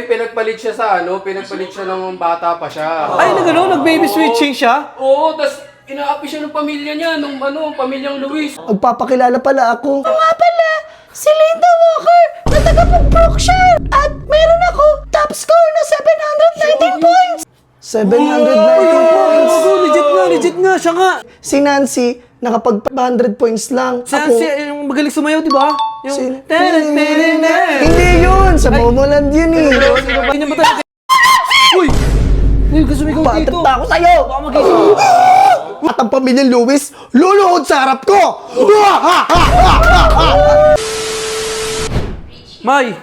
Pinagpalit siya sa pinagpalit siya ng bata pa siya. Ay, nag-baby switching siya? Oo, tas inaapi siya ng pamilya niya, nung pamilyang Luis. Magpapakilala pala ako. Ako nga pala, si Linda Walker na taga Brookshire. At meron ako top score na 719 points. 719 points. Legit nga, siya nga. Si Nancy, nakapag 100 points lang. Si, yung magaling sumayaw, di ba? Yung... Hindi yun! Sa Momoland yun eh. Hindi niya ba tayo? Uy! Uy, gusto mo ikaw dito. Batat pa ako sa'yo! Baka mag-isa. At ang pamilyang Lewis, luluhod sa harap ko! May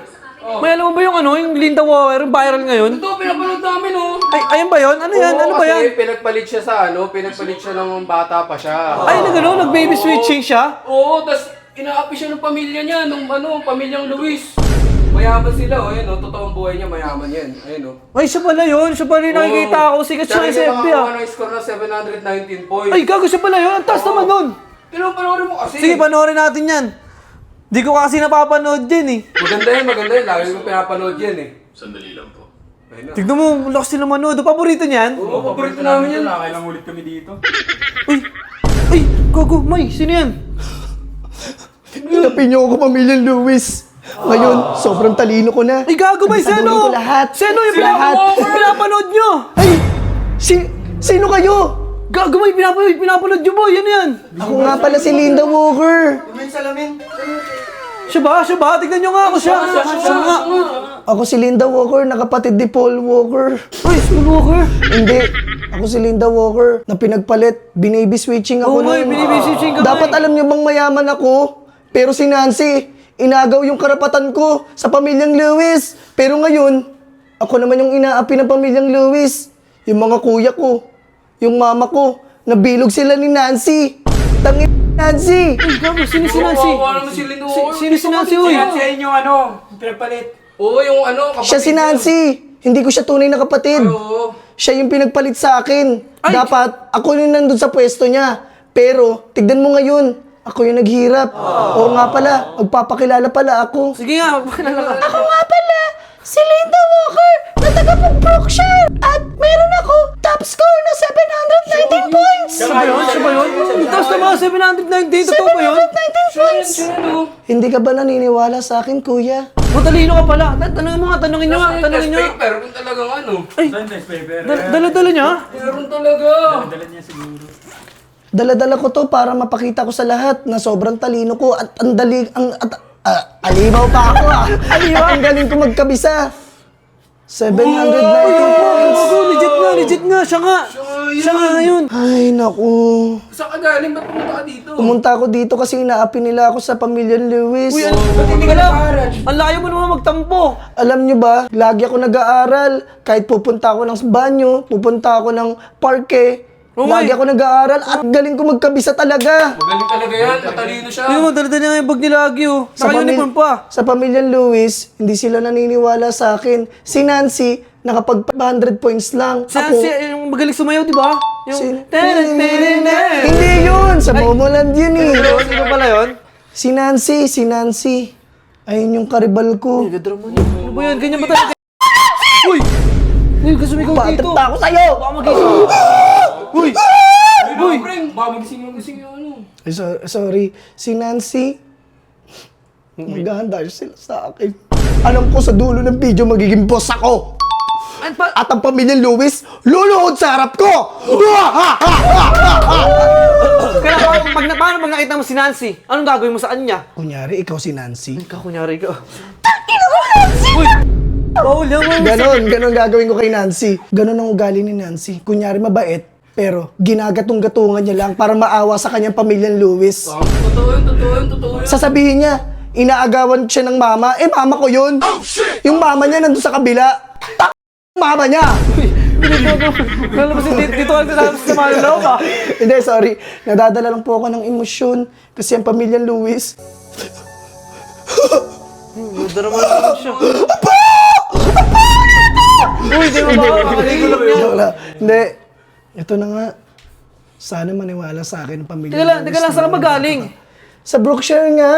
alam mo ba yung Linda Walker, viral ngayon? Ito, pinapanood namin Ay, ayan ba yun? Ano yan? Ano ba yan? Kasi pinagpalit siya sa pinagpalit siya ng bata pa siya. Ay, nag-baby switching siya? Oo, tas inaapi siya ng pamilya niya, nung pamilyang Luis. Mayaman sila, totoong buhay niya, mayaman yan. Ayun, Ay, siya pala yun. Siya pala yung nakikita ako. Sikat siya sa FB, Siya yung score na 719 points. Ay, gago siya pala yun. Ang taas naman nun. Pinapanood mo kasi. Sige, panoorin natin yan. Di ko kasi napapanood din eh. Maganda yun. Lagi ko pinapanood yan eh. Sandali lang po. Ayun na. Tignan mo, lakas sila manood. Paborito niyan? Oo, paborito namin yan. Nakakailang ulit kami dito. Uy! Ay! Gago! May! Sino yan? Hinapin niyo ako, pamilyang Lewis. Ngayon, sobrang talino ko na. Ay, gago! May Tatanungin Seno! ko lahat. Seno yung Lahat. pinapanood nyo! Ay! Sino kayo? Gago! May pinapanood nyo boy! Yan yan! Ako nga pala si Linda Walker. Siya ba? Tignan nyo nga ako siya! Siya nga! Ako si Linda Walker, nakapatid ni Paul Walker. Uy! Paul Walker! Hindi. Ako si Linda Walker na pinagpalit. Binaby switching ako Oo nga, binaby switching ka nga Dapat eh. alam niyo bang mayaman ako? Pero si Nancy, inagaw yung karapatan ko sa pamilyang Lewis. Pero ngayon, ako naman yung inaapi ng pamilyang Lewis. Yung mga kuya ko, yung mama ko, nabilog sila ni Nancy. Tangin Nancy! Uy! Gago! Sino si Nancy? Kawawa naman si Linda Walker. Sino si Nancy? Uy! Sa inyo pinagpalit. Oo, yung kapatid Siya si Nancy. Hindi ko siya tunay na kapatid. Oo. Siya yung pinagpalit sa akin. Ay! Dapat ako yung nandun sa pwesto niya. Pero, tignan mo ngayon, ako yung naghirap. Oo nga pala, magpapakilala pala ako. Sige nga! Magpakilala ka! Ako nga pala, si Linda Walker na taga Brookshire. At meron ako top score na 719 points. Siya ba yun? Ang taas na mga 719! Totoo ba yun? 719 points. Hindi ka ba naniniwala sa akin, kuya? Matalino ka pala! Tanongin mo nga! Tanongin nyo nga! Tanongin nyo nga! Paper, kung talagang Ay! Dala-dala niya? Meron talaga. Dala-dala ko to para mapakita ko sa lahat na sobrang talino ko at ang dali, alimaw pa ako Alimaw? At ang galing ko magkabisa. 719 points. Legit nga! Siya nga! Siya nga yun! Ay, naku. Saan ka galing? Ba't pumunta ka dito? Pumunta ako dito kasi inaapi nila ako sa pamilyang Lewis. Uy, hindi ka lang! Ang layo mo naman magtampo! Alam nyo ba, lagi ako nag-aaral. Kahit pupunta ako ng banyo, pupunta ako ng parke. Oh, Lagi ako nag-aaral at galing ko magkabisa talaga. Magaling talaga yan. Matalino siya. Hindi mo, dala-dala nga yung bag ni Lagi oh. Naka-uniform pa. Sa pamilyang Lewis, hindi sila naniniwala sa akin. Si Nancy, nakapag 100 points lang. Si yung magaling sumayaw, di ba? Yung... Hindi yun! Sa Momoland yun eh. Sino pala yun? Si Nancy. Ayun yung karibal ko. Ano ba yan? Ganyan ba talaga? Uy! Uy, gusto mo ikaw Batat dito. pa ako sa'yo! Baka mag-isa. Uy! Uy! Baka magising yung Ay, sorry. Si Nancy, maghahanda sila sa akin. Alam ko sa dulo ng video magiging boss ako. At ang pamilyang Lewis, luluhod sa harap ko! Kaya paano pag nakita mo si Nancy? Anong gagawin mo sa kanya? Kunyari, ikaw si Nancy. Kunyari ka. Uy! Bawal yan, Ganon gagawin ko kay Nancy. Ganon ang ugali ni Nancy. Kunyari mabait, pero ginagatong-gatungan niya lang para maawa sa kanyang pamilyang Lewis. Totoo yun. Sasabihin niya, inaagawan siya ng mama. Eh, mama ko yun. Yung mama niya nandun sa kabila. Mama niya! Lalabas dito ka sa malalaw ka. Hindi, sorry. Nadadala lang po ako ng emosyon. Kasi ang pamilyang Lewis. Darama naman siya. Uy, di mo ba? Makaligo lang yan. Joke lang. Hindi. Ito na nga. Sana maniwala sa akin ang pamilya. Teka lang, saan ka magaling? Sa Brookshire nga.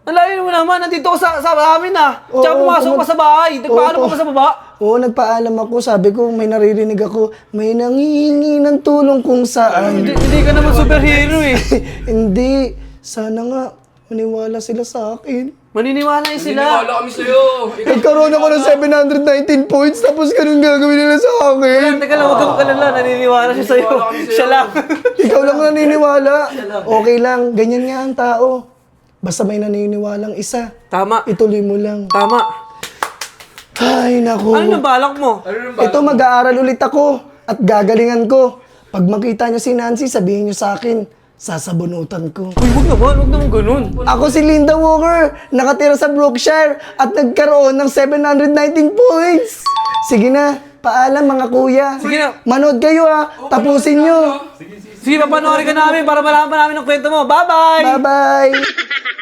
Ang layo mo naman, nandito ka sa amin ah. Oo, Tsaka pumasok pa sa bahay. Nagpaano Oo. ka pa sa baba? Oo, nagpaalam ako. Sabi ko, may naririnig ako. May nangihingi ng tulong kung saan. Hindi ka naman superhero eh. Hindi. Sana nga, maniwala sila sa akin. Maniniwala yun sila. Naniniwala kami sa'yo. Ikaw, Nagkaroon ako ng 719 points, tapos ganun gagawin nila sa akin. Teka lang, huwag kang kalala. Naniniwala siya sa'yo. Naniniwala kami sa'yo. Siya lang. Ikaw lang naniniwala. Okay lang, ganyan nga ang tao. Basta may naniniwalang isa. Tama. Ituloy mo lang. Tama. Ay, naku. Ano nang balak mo? Ano nang Ito, mag-aaral ulit ako at gagalingan ko. Pag makita niyo si Nancy, sabihin niyo sa akin, sasabunutan ko. Uy, huwag naman ganun. Ako si Linda Walker, nakatira sa Brookshire at nagkaroon ng 719 points. Sige na, paalam mga kuya. Sige na. Manood kayo ha, tapusin nyo. Sige, papanoorin ka namin para malaman namin ang kwento mo. Bye-bye! Bye-bye.